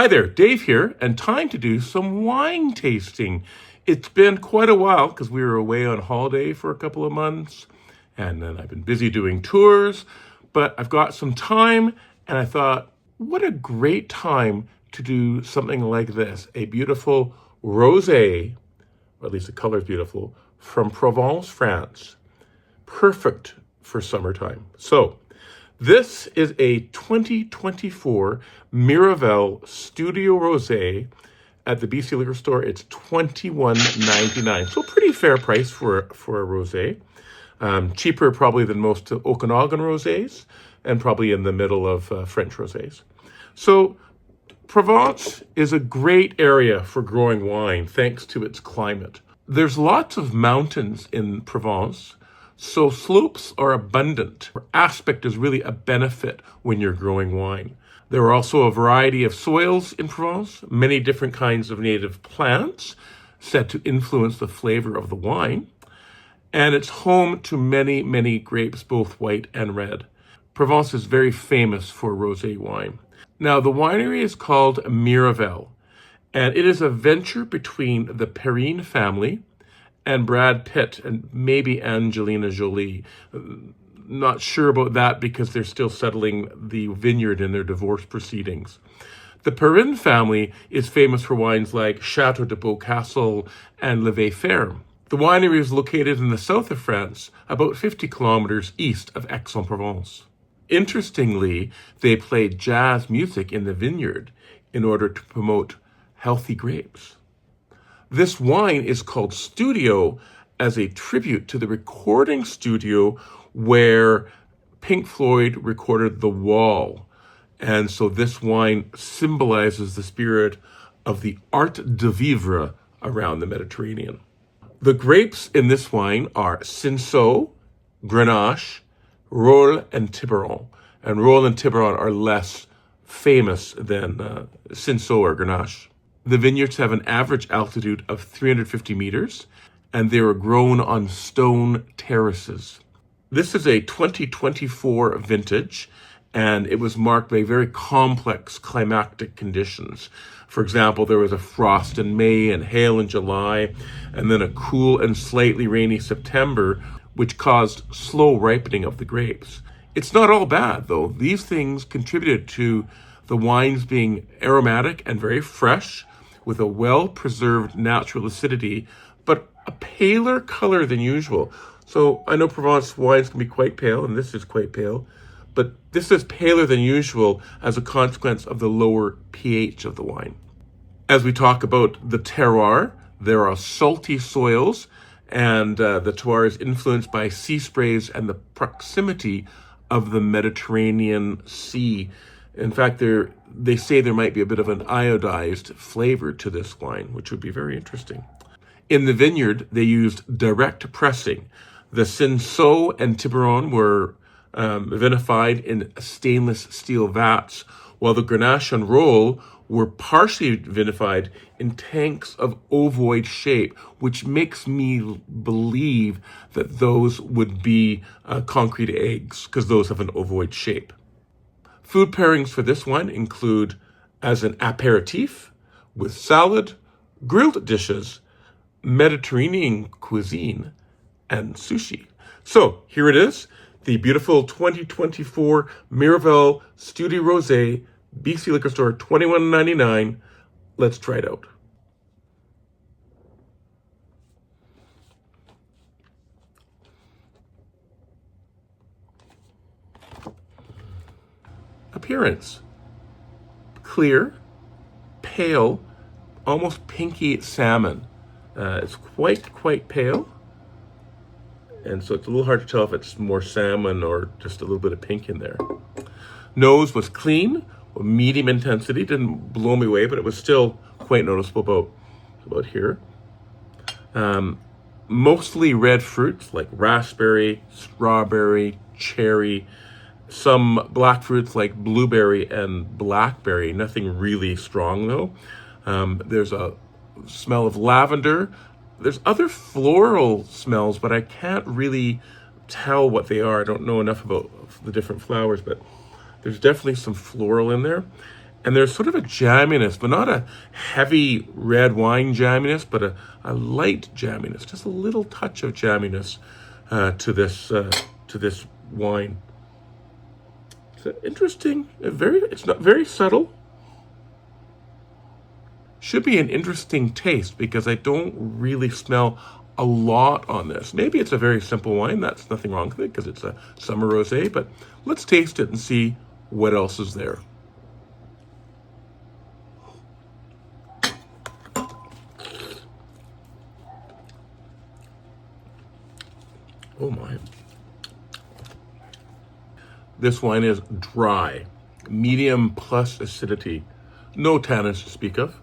Hi there, Dave here, and time to do some wine tasting. It's been quite a while because we were away on holiday for a couple of months, and then I've been busy doing tours, but I've got some time, and I thought, what a great time to do something like this, a beautiful rosé, or at least the color is beautiful, from Provence, France. Perfect for summertime. So, this is a 2024 Miraval Studio Rosé at the BC Liquor Store. It's $21.99, so pretty fair price for a rosé. Cheaper probably than most Okanagan rosés, and probably in the middle of French rosés. So Provence is a great area for growing wine thanks to its climate. There's lots of mountains in Provence, so slopes are abundant. Aspect is really a benefit when you're growing wine. There are also a variety of soils in Provence, many different kinds of native plants said to influence the flavor of the wine. And it's home to many, many grapes, both white and red. Provence is very famous for rosé wine. Now, the winery is called Miraval, and it is a venture between the Perrine family and Brad Pitt and maybe Angelina Jolie. Not sure about that because they're still settling the vineyard in their divorce proceedings. The Perrine family is famous for wines like Chateau de Beaucastel and Le Vieil Ferme. The winery is located in the south of France, about 50 kilometers east of Aix-en-Provence. Interestingly, they played jazz music in the vineyard in order to promote healthy grapes. This wine is called Studio as a tribute to the recording studio where Pink Floyd recorded The Wall. And so this wine symbolizes the spirit of the art de vivre around the Mediterranean. The grapes in this wine are Cinsault, Grenache, Rolle, and Tiburon. And Rolle and Tiburon are less famous than Cinsault or Grenache. The vineyards have an average altitude of 350 meters, and they were grown on stone terraces. This is a 2024 vintage, and it was marked by very complex climatic conditions. For example, there was a frost in May and hail in July, and then a cool and slightly rainy September, which caused slow ripening of the grapes. It's not all bad, though. These things contributed to the wines being aromatic and very fresh, with a well-preserved natural acidity, but a paler color than usual. So I know Provence wines can be quite pale, and this is quite pale, but this is paler than usual as a consequence of the lower pH of the wine. As we talk about the terroir, there are salty soils, and the terroir is influenced by sea sprays and the proximity of the Mediterranean Sea. In fact, they say there might be a bit of an iodized flavor to this wine, which would be very interesting. In the vineyard, they used direct pressing. The Cinsault and Tiburon were vinified in stainless steel vats, while the Grenache and Rolle were partially vinified in tanks of ovoid shape, which makes me believe that those would be concrete eggs, because those have an ovoid shape. Food pairings for this wine include as an aperitif with salad, grilled dishes, Mediterranean cuisine, and sushi. So here it is, the beautiful 2024 Miraval Studio Rosé, BC Liquor Store, $21.99. Let's try it out. Appearance: clear, pale, almost pinky salmon. It's quite pale, and so it's a little hard to tell if it's more salmon or just a little bit of pink in there. Nose was clean, medium intensity, didn't blow me away, but it was still quite noticeable about here. Mostly red fruits like raspberry, strawberry, cherry, some black fruits like blueberry and blackberry, nothing really strong though. There's a smell of lavender. There's other floral smells, but I can't really tell what they are. I don't know enough about the different flowers, but there's definitely some floral in there. And there's sort of a jamminess, but not a heavy red wine jamminess, but a light jamminess, just a little touch of jamminess to this wine. It's interesting, it's not very subtle. Should be an interesting taste because I don't really smell a lot on this. Maybe it's a very simple wine. That's nothing wrong with it because it's a summer rosé, but let's taste it and see what else is there. Oh my. This wine is dry, medium plus acidity, no tannins to speak of,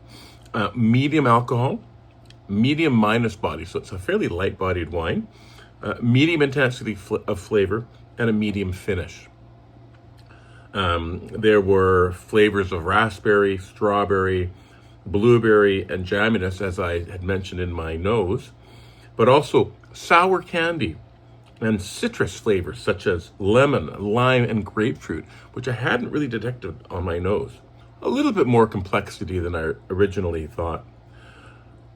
medium alcohol, medium minus body, so it's a fairly light-bodied wine, medium intensity of flavor, and a medium finish. There were flavors of raspberry, strawberry, blueberry, and jamminess, as I had mentioned in my nose, but also sour candy and citrus flavors such as lemon, lime, and grapefruit, which I hadn't really detected on my nose. A little bit more complexity than I originally thought.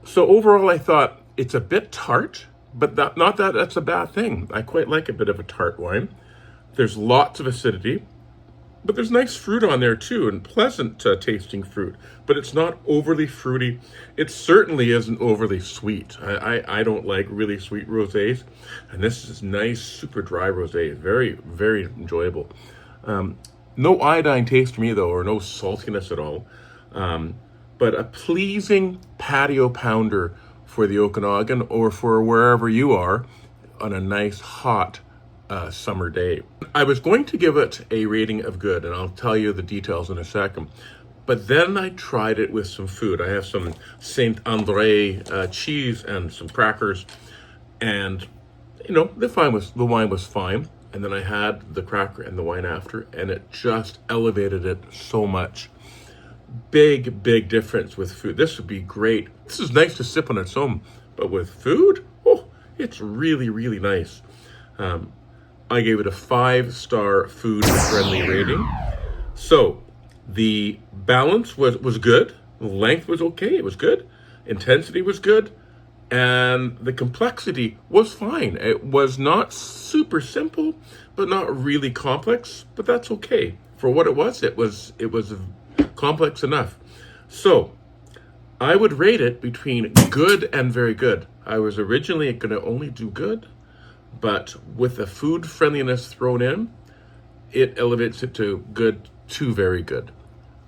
So overall, I thought it's a bit tart, but not that that's a bad thing. I quite like a bit of a tart wine. There's lots of acidity, but there's nice fruit on there too, and pleasant tasting fruit, but it's not overly fruity. It certainly isn't overly sweet. I don't like really sweet rosés, and this is nice, super dry rosé. Very, very enjoyable. No iodine taste for me though, or no saltiness at all, but a pleasing patio pounder for the Okanagan or for wherever you are on a nice hot summer day. I was going to give it a rating of good, and I'll tell you the details in a second. But then I tried it with some food. I have some Saint Andre cheese and some crackers, and the wine was fine. And then I had the cracker and the wine after, and it just elevated it so much. Big, big difference with food. This would be great. This is nice to sip on its own, but with food, oh, it's really, really nice. I gave it a 5-star food-friendly rating. So the balance was good. The length was okay. It was good. Intensity was good. And the complexity was fine. It was not super simple, but not really complex, but that's okay. For what it was complex enough. So I would rate it between good and very good. I was originally going to only do good, but with the food friendliness thrown in, it elevates it to good to very good.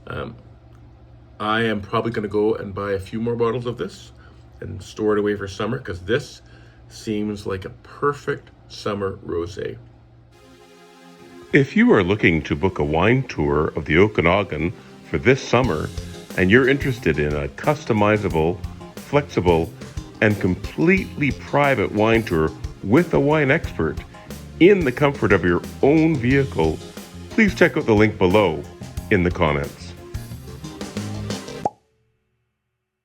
I am probably going to go and buy a few more bottles of this and store it away for summer, because this seems like a perfect summer rosé. If you are looking to book a wine tour of the Okanagan for this summer, and you're interested in a customizable, flexible, and completely private wine tour with a wine expert in the comfort of your own vehicle, please check out the link below in the comments.